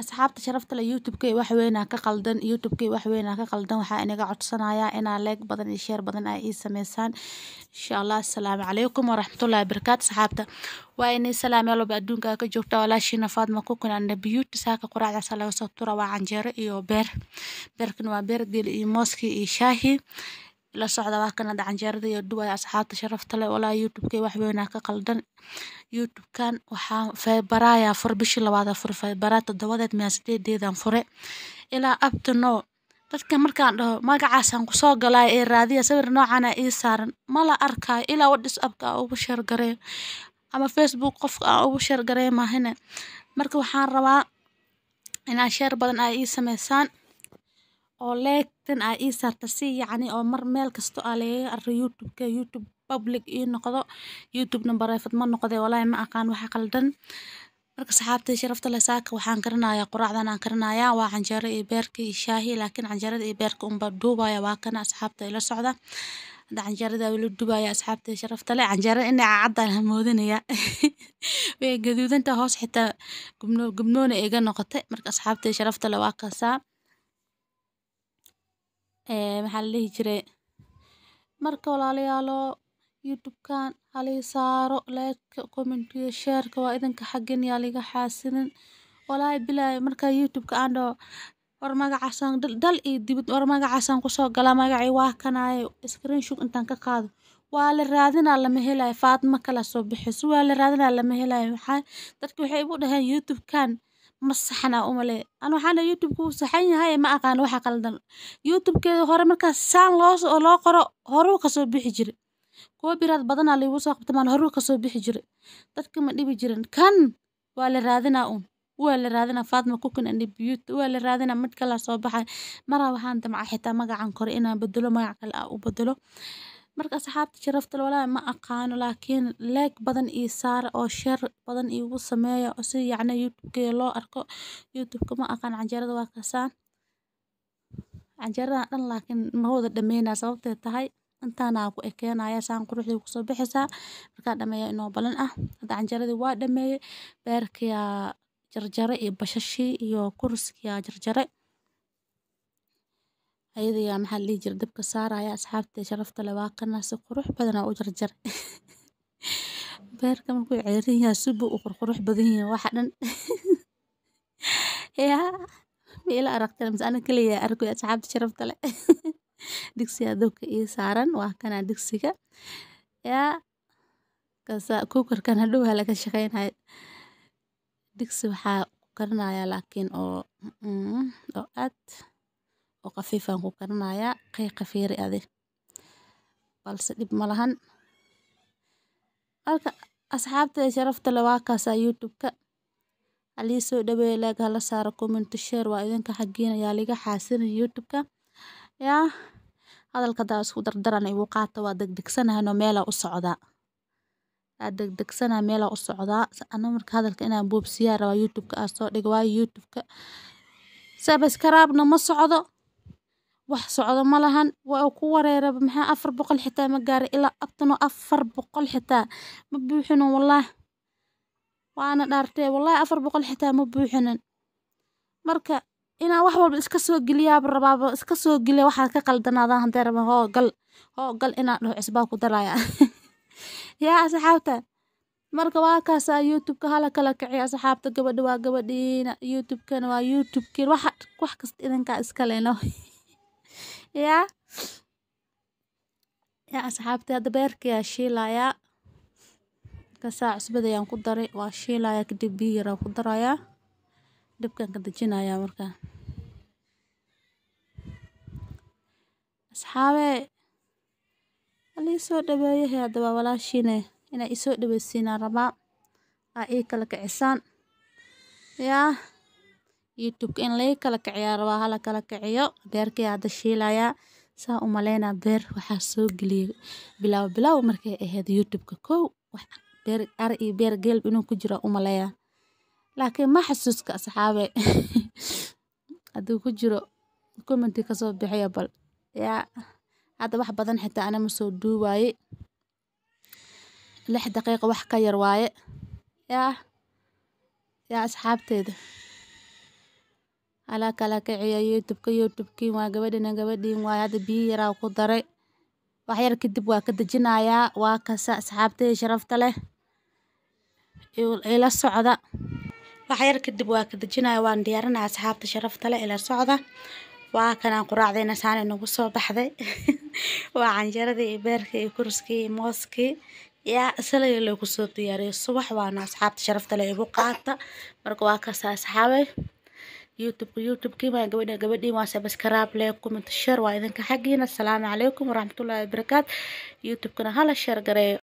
asxaabta sharafta leh youtube-kay wax weyn ka qaldan youtube-kay wax weyn ka qaldan waxaa inaga codsanayaa inaa like badan iyo share badan ay ii sameysaan insha Allah. Assalaamu calaykum waraxmatullaahi wabarakaatu. asxaabta waa inay salaam yalo ba adduunka ka joogta walaashina Faadma Cooking and Beauty. saaka quraacda laga soo tura waa canjeero iyo beerkan waa beer geel iyo mooski iyo shaahi la socda waa kana canjeerada iyo duway. asxaabta sharafta leh walaa youtube-kay wax weyn ka qaldan youtube-kan waxaa Febraayo fur bishii labaad fur Febraayo 7 May 8 fure ilaa up to now. dadka markaan dhaho magacaasan ku soo galay ee raadiya sawir noocan ah ii saaran mala arkay ilaa WhatsApp-ka ugu share garee ama Facebook qofka ugu share garee maahine. marka waxaan rabaa inaa share badan ay ii sameysaan oo leegtan ay ii saarta si yacni oo mar meel kasto aa laga arko youtube-ka youtube public ii noqdo youtube number private ma noqdo walaahi ma aqaan waxa qaldan. marka saxaabtay sharafta leh saaka waxaan karinayaa quraacdan aan karinayaa waa canjeero iyo beerka iyo shaahi laakiin canjeerada iyo beerka unba duubaya waa kana asxaabta ila socda. hada canjeerada wali duubaya asxaabtay sharafta leh canjeerada inay cadaan hamoodinaya way gaduudanta hoos xitaa gubnoona iga noqotay. marka asxaabtay sharafta leh waa kasaa maxaa la dhihi jiray marka walaalayaalo youtube-kan halii saaro like comment iyo share waa idinka xagin yaa liga xaasinin walaahi bilaahi. marka youtube-ka aan dhaho war magacaasan dal iyo dibad war magacaasan ku soo gala magacii waa kanaaye screenshot intaan ka qaado waa la raadinaa lama helayo Faadma kala soo bixiso waa la raadinaa lama helayo. waxaa dadku waxay igu dhaheen youtube-kan ma saxna umale ana waxaan youtube-ku saxan yahay ma aqaan waxa qaldan. youtube-keeda hore markaas saan loo qoro horu ka soo bixi jiray kuwa biraad badan la igu soo qabtay maan horu ka soo bixi jiray dadka ma dhibi jirin kan waa la raadinaa waa la raadinaa Faadma Cooking and Beauty waa la raadinaa mid kala soo baxay mara waxaan damca xitaa magacan kore inaan bedelo magac kale u bedelo. marka asxaabta sharafta leh walaahi ma aqaano laakiin like badan ii saar oo share badan iigu sameeyo oo si yacni youtube-ka loo arko. youtube-ka ma aqaan canjeerada waa kasaan canjeerada dhan laakiin ma wada dhameynaa sababtay tahay intaana ku ekeenaya saan quruxda ku soo bixisa marka dhameeyo inoo balan ah. hada canjeerada waa dhameeyay beerkiya jarjare iyo bashashi iyo kurskiya jarjare ayadiya maxaa la dhihi jiray dabka saaraya. asxaabtay sharafta leh waa kana si qurux badan u jarjare beerka markuu ceerin yahay subu u qurux badan yahay waxa dhan yaa ila aragtay mas ana kaliya arko asxaabta sharafta leh digsiga dabka ii saaran waa kana digsiga yaa kasa cooker-kan hadhow laga shaqeynayo digsi waxaa ku karinaya laakiin oo aad oo qafiifan ku karinaya qiiqa fiiri ade balse dib ma lahan. marka asxaabta sharafta leh waa kaasa youtube-ka halii soo dhaweey like hala saaro comment share waa idinka xagiina yaa liga xaasin youtube-ka yaa hadalka daa isku dardaran igu qaata waa degdegsanahay meela u socda degdegsanahay meela u socda ana marka hadalka inaan boobsiyaa raba youtube-ka soo dhigo waa youtube-ka subscribe-na ma socdo wax socdo ma lahan waa ku wareeraba maxaa 400 xitaa ma gaar ilaa abtano 400 xitaa ma buuxino wallahi waana dhaartay wallahi 400 xitaa ma buuxinan. marka inaan wax walba iska soo geliyaa rabaaba iska soo geliya waxa ka qaldanaada hadda raba hoo gal inaan dhaho cisbaa ku daraya yaa asxaabta. marka waa kaasa youtube-ka hala kala kiciyo asxaabta gabadha waa gabadhiina youtube-kana waa youtube-kii wax kasta idinka iska leeno yaa asxaabta hada beerka shiilaya kasa cusbada ayaan ku daray waa shiilaya kadib biyo yar ku daraya dabkan ka dajinaya marka asxaabe halii soo dhaweeyay hada walaashine ina isoo dhaweysiina rabaa ii kala kicisaan yaa youtube-ka in lay kala kiciyaa rabaa hala kala kiciyo beerka hada shiilaya saa u maleena beer waxa soo galiyay bilaaw markay ahayd youtube-ka kow wax beer ar iyo beer geel inuu ku jiro u maleeya laakiin ma xasuuska asxaabe haduu ku jiro comment ka soo bixiya bal yaa hada wax badan xitaa ana ma soo duubaye 6 daqiiqo wax ka yar waaye yaa asxaabteeda ala kala kiciya youtube-kii waa gabadhiin waa hadda biyo yaraa ku daray wax yar kadib waa ka dejinayaa waa kasa asxaabtay sharafta leh ila socda wax yar kadib waa ka dejinayaa waan diyaarinayaa asxaabta sharafta leh ila socda waa kana quraacdeena saan inagu soo baxday waa canjeeradii iyo beerkii iyo kurskii iyo mooskii yaa salay lagu soo diyaariyay subax waana asxaabta sharafta leh igu qaata marka waa kasa asxaabay youtube-kii waa gabadhiin waa subscribe leh comment share waa idinka xaqiina assalaamu calaykum waraxmatullaahi wabarakaatu youtube-kana hala share gareeyo